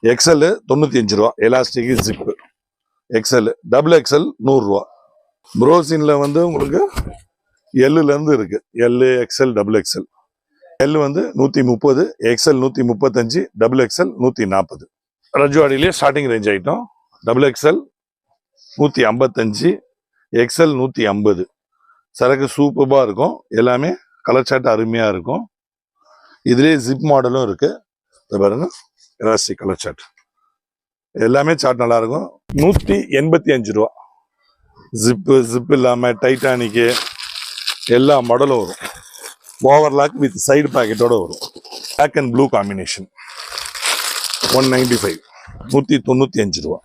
XL 95 ரூபா, elastic zip. XL, double XL 100 ரூபா. ப்ரோசின்ல வந்து உங்களுக்கு எல்லுல இருந்து இருக்கு, L, XL, double XL. L வந்து 130, எக்ஸ்எல் 135, டபுள் எக்ஸ்எல் 140. ரஜ்வாடியிலே starting range item. Double XL 155, XL 150. சரக்கு சூப்பராக இருக்கும், எல்லாமே கலர் சாட் அருமையாக இருக்கும். இதுலேயே ஜிப் மாடலும் இருக்கு, பாருங்க, எலாஸ்டிக் கலர் சாட். எல்லாமே சாட் நல்லா இருக்கும். 185 ரூபா. ஜிப்பு இல்லாமல் டைட்டானிக்கு எல்லா மாடலும் வரும். ஓவர்லாக் வித் சைடு பாக்கெட்டோட வரும். Black and blue combination. 195, 195 ரூபா.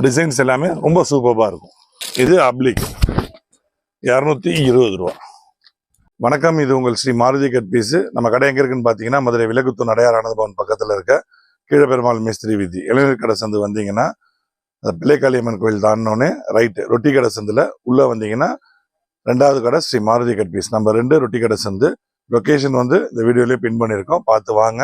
டிசைன்ஸ் எல்லாமே ரொம்ப சூப்பராக இருக்கும். இது அப்ளிக் 220 ரூபா. வணக்கம், இது உங்கள் ஸ்ரீ மாருதி கட் பீஸு. நம்ம கடை எங்கே இருக்குன்னு பார்த்தீங்கன்னா, மதுரை விலகுத்தூர் நடையார் ஆனந்த பவன் பக்கத்தில் இருக்க கீழப்பெருமாள் மேஸ்திரி வீதி இளைஞர் கடை சந்து வந்தீங்கன்னா, அந்த பிள்ளைக்காளியம்மன் கோயில் தாண்டினோடனே ரைட்டு ரொட்டி கடை சந்தில் உள்ளே வந்தீங்கன்னா 2வது கடை Shri Maruti cut piece number 2 ரொட்டி கடை சந்து. லொக்கேஷன் வந்து இந்த வீடியோலேயே பின் பண்ணியிருக்கோம், பார்த்து வாங்க.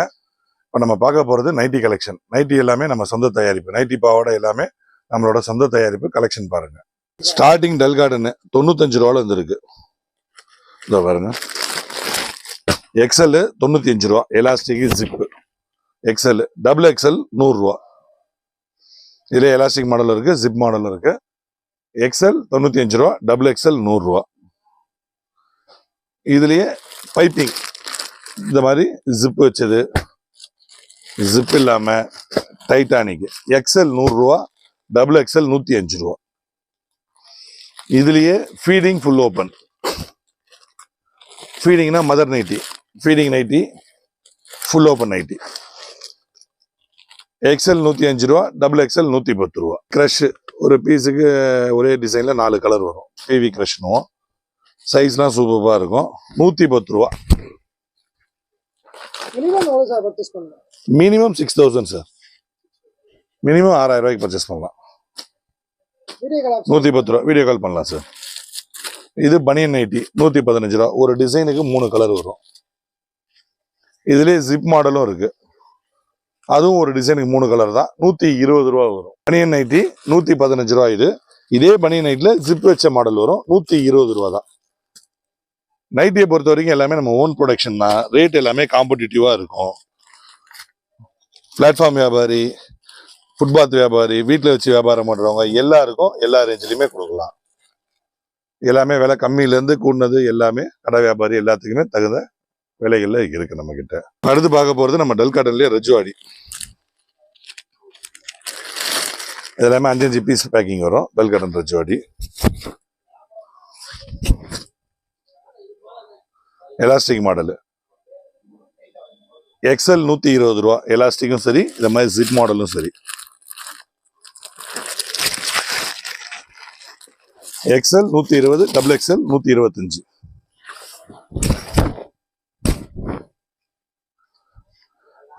இப்போ நம்ம பார்க்க போகிறது நைட்டி கலெக்ஷன். நைட்டி எல்லாமே நம்ம சொந்த தயாரிப்பு. நைட்டி பாவோட எல்லாமே நம்மளோட சொந்த தயாரிப்பு. கலெக்ஷன் பாருங்க. ஸ்டார்டிங் டல் கார்டன் 95 ரூபால இருந்துருக்கு. இதோ பாருங்க, எக்ஸ்எல் 95 ரூபா, elastic zip. XL, double XL 100 ரூபா. இதுல எலாஸ்டிக் மாடல் இருக்கு, ஜிப் மாடல் இருக்கு. எக்ஸ்எல் 95 ரூபா, டபுள் எக்ஸ்எல் 100 ரூபா. இதுலயே பைப்பிங் இந்த மாதிரி ஜிப் வச்சது, ஜிப் இல்லாம டைட்டானிக். எக்ஸ்எல் 100 ரூபா, டபுள் எக்ஸ்எல் 105 ரூபா. இதுலயே ஃபீடிங் ஃபுல் ஓப்பன். ஃபீடிங்னா mother nighty, feeding nighty, full open nighty. XL 105 ரூபா, டபுள் எக்ஸ்எல் 110 ரூபா. கிரஷ் ஒரு பீஸுக்கு ஒரே டிசைன்ல 4 கலர் வரும். பிவி கிரஷ்னுவோம். சைஸ்லாம் சூப்பராக இருக்கும். 110 ரூபா. Minimum 6000 sir. மினிமம் 6000 ரூபாய்க்கு பர்ச்சேஸ் பண்ணலாம். 110 ரூபா வீடியோ கால் பண்ணலாம் சார். இது பனியன் நைட்டி 115 ரூபா. ஒரு டிசைனுக்கு 3 கலர் வரும். இதுலேயே ஜிப் மாடலும் இருக்கு, அதுவும் ஒரு டிசைனுக்கு 3 கலர் தான். 120 ரூபா வரும். பனியன் நைட்டி 115 ரூபா. இதே பனியன் நைட்டில் ஜிப் வச்ச மாடல் வரும். 120 ரூபா தான். நைட்டியை பொறுத்த வரைக்கும் எல்லாமே நம்ம ஓன் ப்ரொடக்ஷன் தான். ரேட் எல்லாமே காம்படிட்டிவாக இருக்கும். பிளாட்ஃபார்ம் வியாபாரி, ஃபுட்பாத் வியாபாரி, வீட்டில் வச்சு வியாபாரம் பண்ணுறவங்க எல்லாருக்கும் எல்லா ரேஞ்சிலையுமே கொடுக்கலாம். எல்லாமே விலை கம்மியிலேருந்து கூடினது எல்லாமே கடை வியாபாரி எல்லாத்துக்குமே தகுந்த விலைகள்ல இருக்கு நம்ம கிட்ட. அடுத்து பார்க்க போகிறது நம்ம டல் காட்டன்லேயே ரஜ்வாடி. இதெல்லாமே 5 பீஸ் பேக்கிங் வரும். Dull cotton Rajwadi. Elastic model. XL 120 ரூபா. எலாஸ்டிக்கும் சரி, இந்த மாதிரி ஜிப் மாடலும் சரி. XL 120, double XL 125.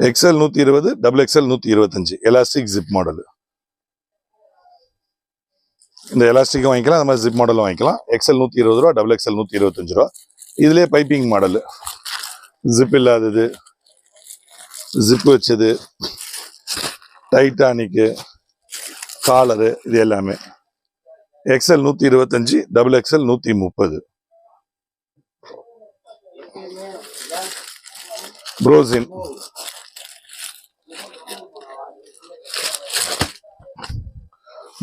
XL 120, double XL 125. Elastic zip model. இந்த எலாஸ்டிக்கும் வாங்கிக்கலாம், அந்த மாதிரி ஜிப் மாடலும் வாங்கிக்கலாம். எக்ஸ்எல் 120 ரூபா, டபுள் எக்ஸ்எல் 125 ரூபா. இதுலேயே பைப்பிங் மாடல், ஜிப் இல்லாதது, ஜிப் வச்சது, டைட்டானிக்கு, காலரு, இது எல்லாமே. XL 125, double XL 130. ப்ரோசின்.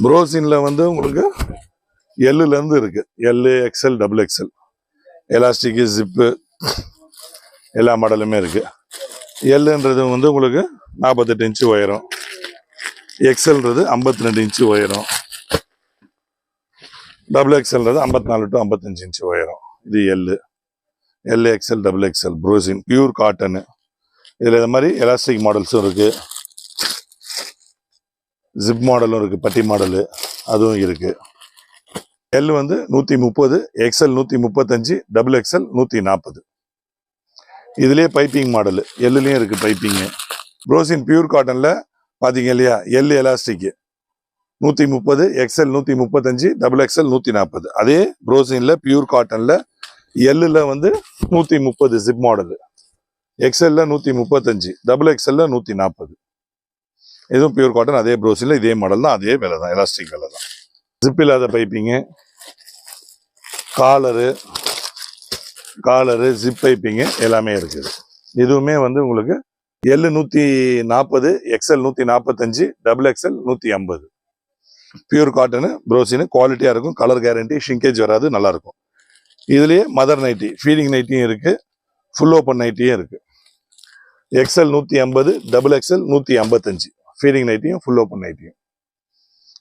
ப்ரோசின்ல வந்து உங்களுக்கு எல்லுல இருந்து இருக்கு, L, XL, double XL. Elastic, zip எல்லா மாடலுமே இருக்கு. எல்லுன்றது வந்து உங்களுக்கு 48 இன்ச்சு உயரம். எக்ஸ்எல்ன்றது 52 இன்ச்சு உயரம். டபுள் எக்ஸ்எல்ன்றது 54 to 55 இன்ச்சு உயரம். இது எல், எக்ஸ்எல், டபுள் எக்ஸ்எல். ப்ரோசின் பியூர் காட்டனு. இதில் இந்த மாதிரி எலாஸ்டிக் மாடல்ஸும் இருக்கு, ஜிப் மாடலும் இருக்கு, பட்டி மாடலு அதுவும் இருக்கு. எல் வந்து 130, எக்ஸ்எல் 135, டபுள் எக்ஸ்எல் 140. இதுலேயே பைப்பிங் மாடலு, எல்லுலேயும் இருக்கு பைப்பிங்கு. ப்ரோசின் பியூர் காட்டன்ல பார்த்தீங்க இல்லையா, L elastic 130, XL 135, double XL 140. அதே ப்ரோசின்ல பியூர் காட்டன்ல எல்லுல வந்து 130 ஜிப் மாடலு. எக்ஸ்எல்ல 135, டபுள் எக்ஸ்எல்ல 140. இதுவும் பியூர் காட்டன், அதே ப்ரோஸில் இதே மாடல் தான், அதே விலை தான், எலாஸ்டிக் விலை தான். ஜிப் இல்லாத பைப்பிங்கு, காலரு ஜிப் பைப்பிங்கு எல்லாமே இருக்குது. இதுவுமே வந்து உங்களுக்கு L 140, XL 145, double XL 150. Pure cotton ப்ரோசின்னு குவாலிட்டியாக இருக்கும், கலர் கேரண்டி, ஷிங்கேஜ் வராது, நல்லா இருக்கும். இதுலேயே மதர் நைட்டி, ஃபீடிங் நைட்டியும் இருக்குது, ஃபுல் ஓப்பன் நைட்டியும் இருக்குது. எக்ஸ்எல் 150, டபுள் எக்ஸ்எல் 155, ஃபீடிங் நைட்டியும் ஃபுல் ஓப்பன் நைட்டியும்.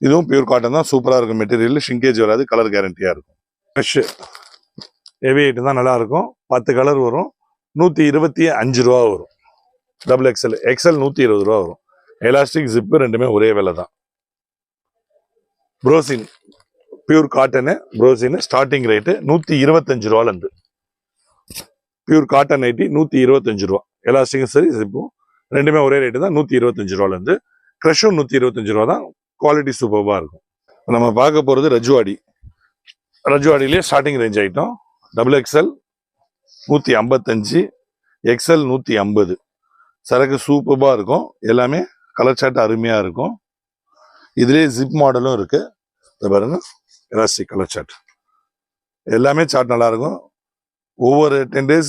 இதுவும் பியூர் காட்டன் தான், சூப்பராக இருக்கும் மெட்டீரியல், ஷிங்கேஜ் வராது, கலர் கேரண்டியாக இருக்கும். ஃப்ரெஷ்ஷு ஹெவி ஐட்டம் தான், நல்லா இருக்கும். 10 கலர் வரும், 125 ரூபா வரும். டபுள் எக்ஸ்எல், எக்ஸ்எல் 120 ரூபா வரும். எலாஸ்டிக் ஜிப்பு ரெண்டுமே ஒரே விலை தான். ப்ரோசின் பியூர் காட்டனு, ப்ரோசின் ஸ்டார்டிங் ரேட்டு 125 ரூபாலேருந்து. பியூர் காட்டன் நைட்டி 125 ரூபா. எலாஸ்டிக்கும் சரி ஜிப்பும் ரெண்டுமே ஒரே ரேட்டு தான், 125 ரூபாலேருந்து. க்ரஷும் 125 ரூபா தான், குவாலிட்டி சூப்பராக இருக்கும். நம்ம பார்க்க போகிறது ரஜ்வாடி. ரஜ்வாடியிலே starting range item. Double XL 155, XL 150. சரக்கு சூப்பராக இருக்கும், எல்லாமே கலர் சாட் அருமையாக இருக்கும். இதுலேயே ஜிப் மாடலும் இருக்குது. இதை பாருங்க, எலாஸ்டிக் கலர் சாட், எல்லாமே சாட் நல்லா இருக்கும். ஒவ்வொரு 10 days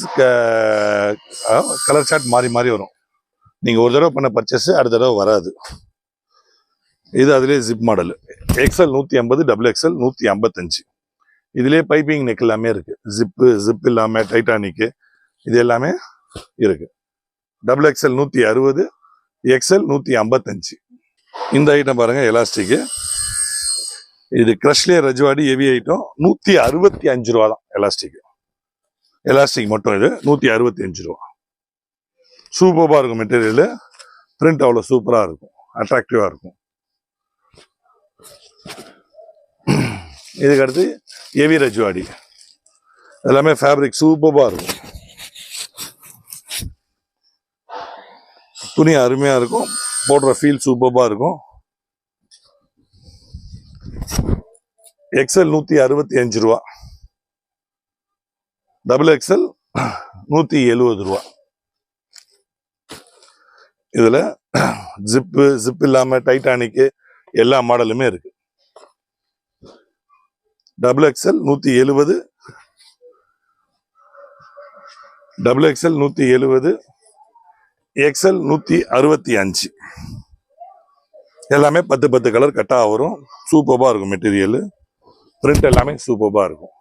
கலர் சாட் மாறி மாறி வரும். நீங்கள் ஒரு தடவை பண்ண பர்ச்சேஸ் அடுத்த தடவை வராது. இது அதுலேயே zip model. XL 150, double XL 155. இதுலேயே பைப்பிங் நெக் எல்லாமே இருக்கு. ஜிப் இல்லாமல் டைட்டானிக்கு இது எல்லாமே இருக்கு. Double XL 160, XL 155. இந்த ஐட்டம் பாருங்க, எலாஸ்டிக்கு. இது கிரஷ்லே ரஜ்வாடி ஹெவி ஐட்டம், 165 ரூபா தான் எலாஸ்டிக். எலாஸ்டிக் மட்டும் இது 165 ரூபா. சூப்பராக இருக்கும் மெட்டீரியல், பிரிண்ட் அவ்வளோ சூப்பராக இருக்கும், அட்ராக்டிவாக இருக்கும். இதுக்கு அடுத்து ஹெவி ரஜ்வாடி, எல்லாமே ஃபேப்ரிக் சூப்பராக இருக்கும், துணி அருமையாக இருக்கும், போடுற ஃபீல் சூப்பராக இருக்கும். எக்ஸ்எல் 165 ரூபா, டபுள் எக்ஸ்எல் 170 ரூபா. இதுல ஜிப் இல்லாம டைட்டானிக்கு எல்லா மாடலுமே இருக்கு. Double XL 170, double XL 170, XL 165. எல்லாமே 10 கலர் கட்டா வரும். சூப்பராக இருக்கும் மெட்டீரியல், பிரிண்ட் எல்லாமே சூப்பராக இருக்கும்.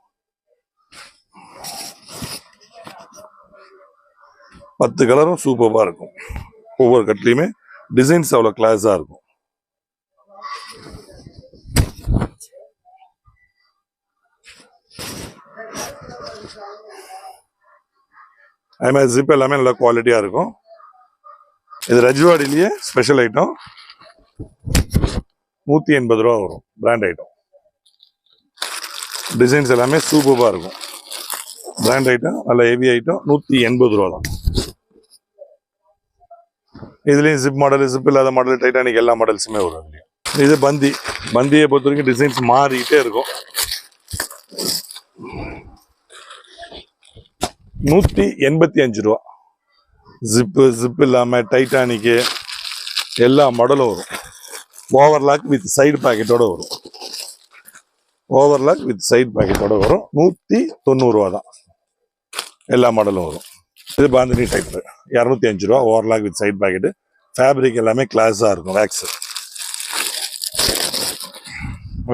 10 கலரும் சூப்பராக இருக்கும். ஒவ்வொரு கட்லையுமே டிசைன்ஸ் அவ்வளோ கிளாஸாக இருக்கும். அதே மாதிரி ஜிப் எல்லாமே நல்லா குவாலிட்டியாக இருக்கும். இது ரஜ்வாடிலேயே ஸ்பெஷல் ஐட்டம், 180 ரூபா வரும். பிராண்ட் ஐட்டம், டிசைன்ஸ் எல்லாமே சூப்பராக இருக்கும். பிராண்ட் ஐட்டம், நல்ல ஹெவி ஐட்டம், 180 ரூபா தான். இதுலேயும் ஜிப் மாடல், ஜிப் இல்லாத மாடல், டைட்டானிக் எல்லா மாடல்ஸுமே வரும். இது பந்தியை பொறுத்த வரைக்கும் டிசைன்ஸ் மாறிக்கிட்டே இருக்கும். 185 ரூபா. ஜிப் இல்லாமல் டைட்டானிக்கு எல்லா மாடலும் வரும். ஓவர்லாக் வித் சைடு பாக்கெட்டோட வரும். ஓவர்லாக் வித் சைடு பாக்கெட்டோட வரும். 190 ரூபா தான், எல்லா மாடலும் வரும். இது பாந்தினி டைப், 205 ரூபா. Overlock with side packet, fabric எல்லாமே கிளாஸாக இருக்கும்.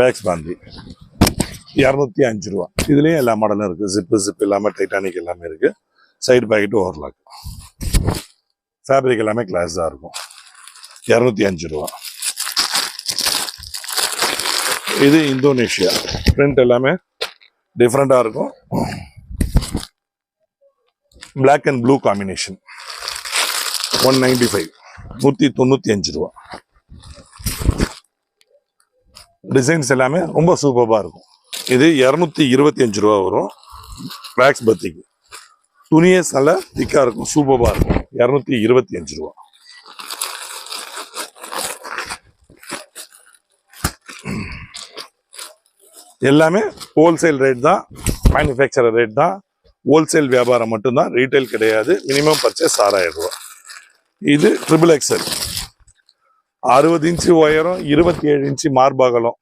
வேக்ஸ் பாந்தி 205 ரூபா. இதுலேயும் எல்லா மாடலும் இருக்குது. ஜிப் இல்லாமல் டைட்டானிக் எல்லாமே இருக்குது. சைடு பாக்கெட்டு, ஓவர்லாக், ஃபேப்ரிக் எல்லாமே கிளாஸாக இருக்கும். 205 ரூபா. இது இந்தோனேஷியா, பிரிண்ட் எல்லாமே டிஃப்ரெண்டாக இருக்கும். பிளாக் அண்ட் ப்ளூ காம்பினேஷன், 195, 195 ரூபா. டிசைன்ஸ் எல்லாமே ரொம்ப சூப்பராக இருக்கும். இது 225 ரூபா வரும். வேக்ஸ் பத்திக்கு துணியே நல்ல திக்காக இருக்கும், சூப்பராக இருக்கும். 225 ரூபா. எல்லாமே ஹோல்சேல் ரேட் தான், மேனுஃபேக்சரர் ரேட் தான். ஹோல்சேல் வியாபாரம் மட்டும்தான், ரீட்டைல் கிடையாது. மினிமம் பர்ச்சேஸ் 6000 ரூபா. இது ட்ரிபிள் எக்ஸ்எல் 60 இன்ச்சு உயரம், 27 இன்ச்சு மார்பகலம்.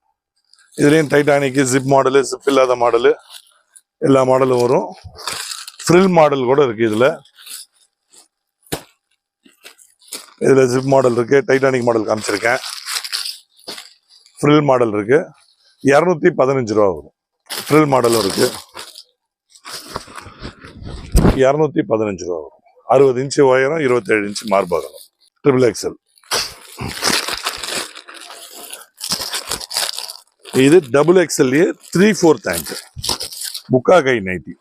இதுலேயும் டைட்டானிக்கு ஜிப் மாடலு, ஜிப் இல்லாத மாடலு, எல்லா மாடலும் வரும். ஃப்ரில் மாடல் கூட இருக்கு. இதுல ஜிப் மாடல் இருக்கு, டைட்டானிக் மாடல் காமிச்சிருக்கேன். ஃப்ரில் மாடல் இருக்கு, 215 ரூபா வரும். ஃப்ரில் மாடலும் இருக்கு, 215 ரூபா வரும். 60 இன்ச்சு உயரம், 27 இன்ச்சு மார்பகலம், ட்ரிபிள் எக்ஸ்எல். இது டபுள் எக்ஸ்எல்லையே 3/4 ஹேண்ட் முக்கா கை நைட்டி.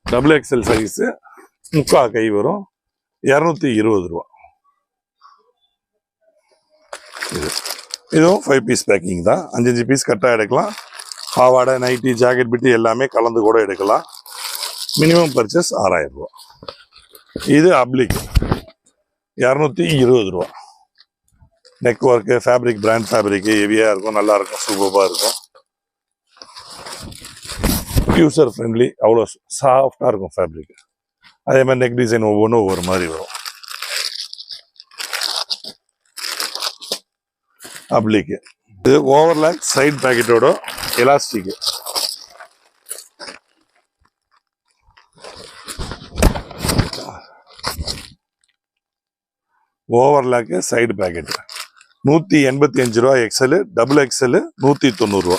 டபுள் எக்ஸ்எல் சைஸ் முக்கா கை வரும், 220 ரூபா. இதுவும் 5 பீஸ் பேக்கிங் தான். 5 பீஸ் கட்டாக எடுக்கலாம். பாவாடை, நைட்டி, ஜாக்கெட், பிட்டி எல்லாமே கலந்து கூட எடுக்கலாம். மினிமம் பர்ச்சேஸ் 6000 ரூபா. இது அப்ளிக் 220 ரூபா. Neck work, fabric, brand fabric, ஹெவியாக இருக்கும், நல்லா இருக்கும், சூப்பராக இருக்கும். யூசர் ஃப்ரெண்ட்லி, அவ்வளோ சாஃப்டாக இருக்கும் ஃபேப்ரிக். அதே மாதிரி நெக் டிசைன் ஒவ்வொன்றும் ஒவ்வொரு மாதிரி வரும். அப்ளிக்கு இது ஓவர்லாக் சைட் பேக்கெட்டோட எலாஸ்டிக். ஓவர்லாக்கு சைடு பேக்கெட் 185 ரூபா. எக்ஸ்எல், டபுள் எக்ஸ்எல் 190 ரூபா.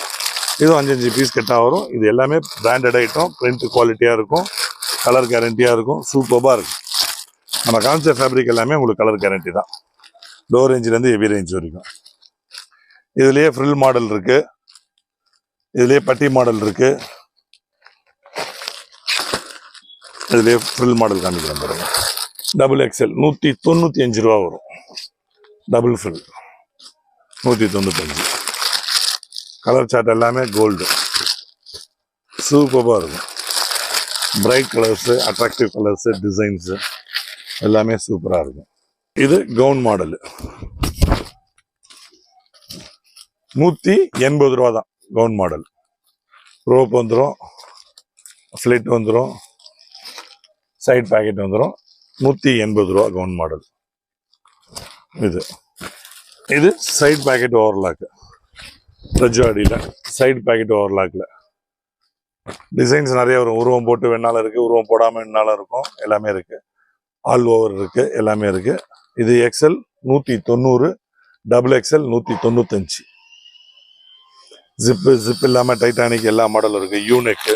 இதுவும் 5 பீஸ் கட்டாக வரும். இது எல்லாமே பிராண்டட் ஐட்டம், பிரிண்ட் குவாலிட்டியாக இருக்கும், கலர் கேரண்டியாக இருக்கும், சூப்பராக இருக்கும். நம்ம காமிச்ச ஃபேப்ரிக் எல்லாமே உங்களுக்கு கலர் கேரண்டி தான், லோ ரேஞ்சிலேருந்து ஹெவி ரேஞ்ச் வரைக்கும். இதுலேயே ஃப்ரில் மாடல் இருக்கு, இதுலேயே பட்டி மாடல் இருக்கு. இதுலேயே ஃப்ரில் மாடல் காமிக்கிறேன் பாருங்க. டபுள் எக்ஸ்எல் 195 ரூபா வரும். Double frill 195. கலர் சார்ட் எல்லாமே கோல்டு, சூப்பராக இருக்கும். Bright colours, attractive colours, designs எல்லாமே சூப்பராக இருக்கும். இது கவுன் மாடலு 180 ரூபா தான். கவுன் மாடல் ரோப் வந்துடும், ஃப்ளிட் வந்துடும், சைட் பேக்கெட் வந்துடும். 180 ரூபா கவுன் மாடல். இது சைட் பேக்கெட் ஓவர்லாக், ரஜ்வாடியில் சைட் பேக்கெட் ஓவர்லாக்ல டிசைன்ஸ் நிறைய வரும். உருவம் போட்டு வேணாலும் இருக்கு, உருவம் போடாமல் வேணாலும் இருக்கும், எல்லாமே இருக்கு. ஆல் ஓவர் இருக்கு, எல்லாமே இருக்கு. இது எக்ஸ்எல் 190, டபுள் எக்ஸ்எல் 195. ஜிப் இல்லாம டைட்டானிக் எல்லா மாடலும் இருக்கு. யூனெக்,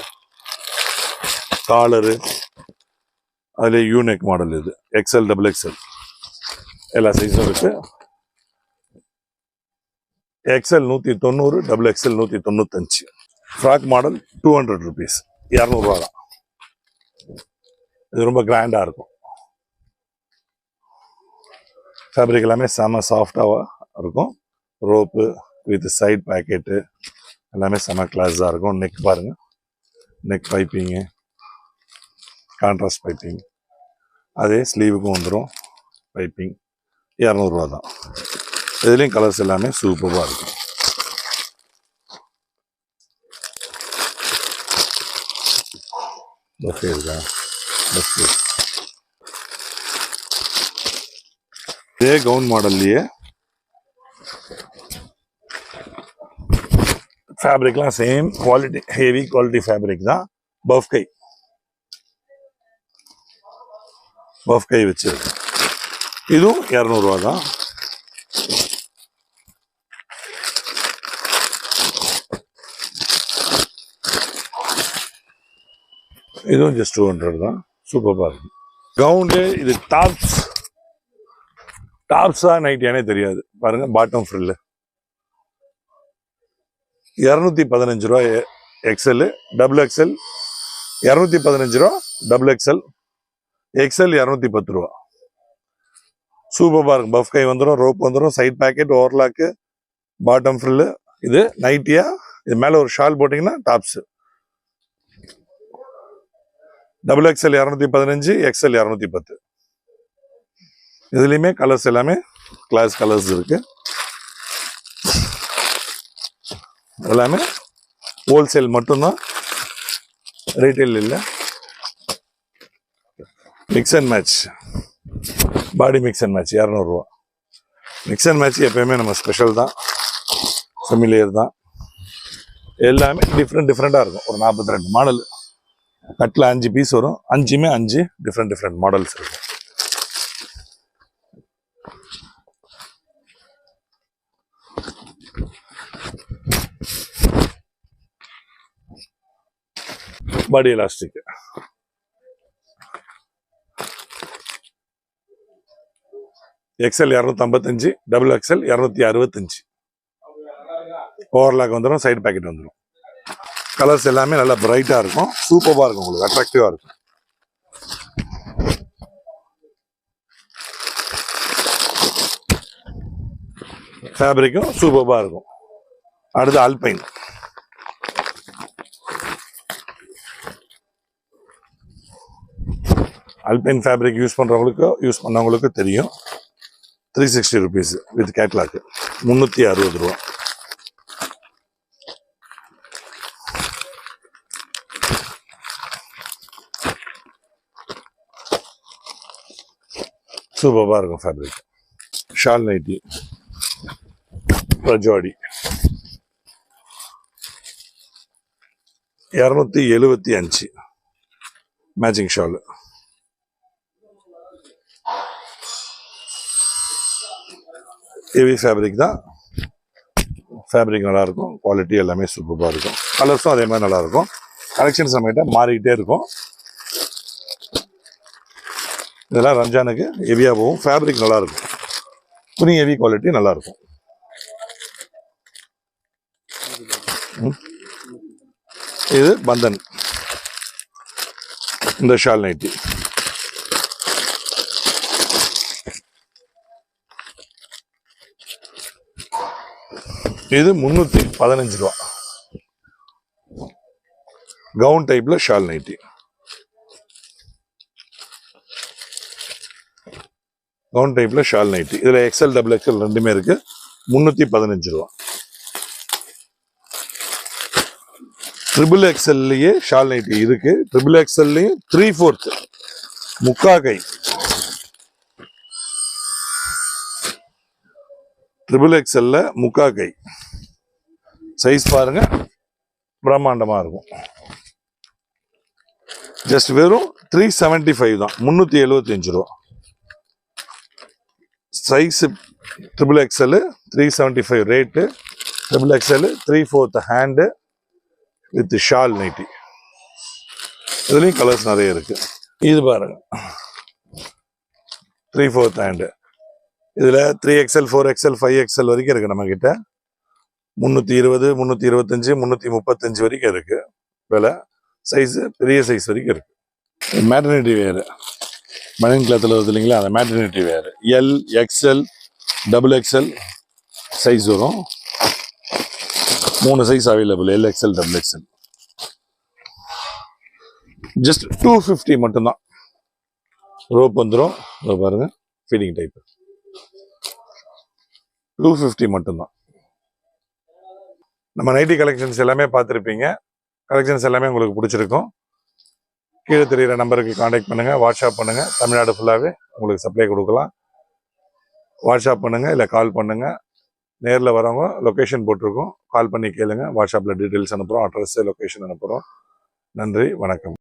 காலரு, அதுல யூனெக் மாடல். இது எக்ஸ்எல், டபுள் எக்ஸ்எல் எல்லா சைஸும் இருக்கு. XL 190, double XL 195. Frock model 200 rupees, 200 ரூபா தான். இது ரொம்ப கிராண்டா இருக்கும். ஃபேப்ரிக் எல்லாமே செம சாஃப்டாக இருக்கும். ரோப்பு வித் சைட் பேக்கெட்டு எல்லாமே செம கிளாஸாக இருக்கும். நெக் பாருங்க, நெக் பைப்பிங்கு, கான்ட்ராஸ்ட் பைப்பிங். அதே ஸ்லீவுக்கும் வந்துடும் பைப்பிங். 200 ரூபா தான். இதுலேயும் கலர்ஸ் எல்லாமே சூப்பராக இருக்கும். இருக்கா இதே கவுன் மாடல்லையே ஃபேப்ரிக்லாம் same quality, heavy quality fabric தான். பஃப் கை வச்சு இதுவும் 200 ரூபா தான். இதுவும் ஜஸ்ட் 200 தான். சூப்பராக இருக்கும். கவுன்லே இது டாப்ஸா நைட்டியானே தெரியாது பாருங்க. பாட்டம் ஃப்ரில்லு 215 ரூபா. எக்ஸ்எல், டபுள் எக்ஸ்எல் 215 ரூபா. டபுள் எக்ஸ்எல், எக்ஸ்எல் 210 ரூபா. சூப்பராக இருக்கும். பஃப் கை வந்துடும், ரோப் வந்துடும், side pocket, overlock, bottom frill. இது நைட்டியா, இது மேலே ஒரு ஷால் போட்டிங்கன்னா டாப்ஸு. Double XL 215, XL 210. இதுலேயுமே கலர்ஸ் எல்லாமே கிளாஸ் கலர்ஸ் இருக்கு. எல்லாமே ஹோல்சேல் மட்டும்தான், ரீட்டைல் இல்லை. Mix and match body mix and match 200 ரூபா. மிக்ஸ் அண்ட் மேட்ச் எப்பயுமே நம்ம ஸ்பெஷல் தான், ஃபெமிலியர் தான். எல்லாமே டிஃப்ரெண்டாக இருக்கும். ஒரு 42 மாடல் கட்டில் 5 பீஸ் வரும். 5மே 5 டிஃப்ரெண்ட் மாடல்ஸ் இருக்கும். Body elastic XL 255, double XL 265. Overlock வந்துடும், சைடு பேக்கெட் வந்துடும். கலர்ஸ் எல்லாமே நல்லா பிரைட்டா இருக்கும், சூப்பராக இருக்கும், உங்களுக்கு அட்ராக்டிவா இருக்கும். ஃபேப்ரிக்கும் சூப்பராக இருக்கும். அடுத்து ஆல்பைன். அல்பைன் ஃபேப்ரிக் யூஸ் பண்ணவங்களுக்கு தெரியும். 360 rupees வித் கேட்லாக், 360 ரூபா. சூப்பராக இருக்கும் fabric. Shawl nighty Rajwadi 275 matching shawl. Heavy fabric தான். ஃபேப்ரிக் நல்லா இருக்கும், குவாலிட்டி எல்லாமே சூப்பராக இருக்கும். கலர்ஸும் அதே மாதிரி நல்லா இருக்கும். கலெக்ஷன்ஸ் நம்மகிட்ட மாறிக்கிட்டே இருக்கும். இதெல்லாம் ரம்ஜானுக்கு ஹெவியாக போகும். ஃபேப்ரிக் நல்லா இருக்கும், துணி ஹெவி குவாலிட்டி நல்லா இருக்கும். இது பந்தன். இந்த ஷால் நைட்டி இது 315 ரூபா. கவுன் டைப்ல ஷால் நைட்டி. கவுன் டைப்ல ஷால் நைட்டி. இதுல எக்ஸ்எல் டபுள் எக்ஸ்எல் ரெண்டுமே இருக்கு. 315 ரூபா. ட்ரிபிள் எக்ஸ்எல்லையே ஷால் நைட்டி இருக்கு. ட்ரிபிள் எக்ஸ்எல்லையும் 3/4 முக்கா கை. ட்ரிபிள் எக்ஸ்எல்ல முக்கா கை சைஸ் பாருங்க, பிரம்மாண்டமா இருக்கும். ஜஸ்ட் வெறும் 375 தான், 375 ரூபா. Size triple XL 375 rate. Triple XL 3/4 hand with shawl nighty. இதுலயும் கலர்ஸ் நிறைய இருக்கு. இது பாருங்க 3/4 ஹேண்டு. இதுல 3XL 4XL 5XL வரைக்கும் இருக்கு நம்ம கிட்ட. 320, 325, 335 வரைக்கும் இருக்கு. விலை சைஸ் பெரிய சைஸ் வரைக்கும் இருக்கு. மேட்டர்னிட்டி வேறு மணின் கிளாத்தில் வருது இல்லைங்களா, அந்த மேட்டர்னிட்டி வேறு. L, XL, double XL size வரும். 3 size available. L, XL, double XL. Just 250 மட்டும்தான். ரோப் வந்துடும். பாருங்க, ஃபீடிங் டைப். 250 மட்டும்தான். நம்ம நைட்டி கலெக்ஷன்ஸ் எல்லாமே பார்த்துருப்பீங்க. கலெக்ஷன்ஸ் எல்லாமே உங்களுக்கு பிடிச்சிருக்கும். கீழே தெரிகிற நம்பருக்கு காண்டாக்ட் பண்ணுங்க, வாட்ஸ்அப் பண்ணுங்க. தமிழ்நாடு ஃபுல்லாகவே உங்களுக்கு சப்ளை கொடுக்கலாம். வாட்ஸ்அப் பண்ணுங்க, இல்லை கால் பண்ணுங்க. நேரில் வரவங்க லொக்கேஷன் போட்டிருக்கோம், கால் பண்ணி கேளுங்க. வாட்ஸ்அப்பில் டீட்டெயில்ஸ் அனுப்புகிறோம், அட்ரஸ் லொக்கேஷன் அனுப்புகிறோம். நன்றி, வணக்கம்.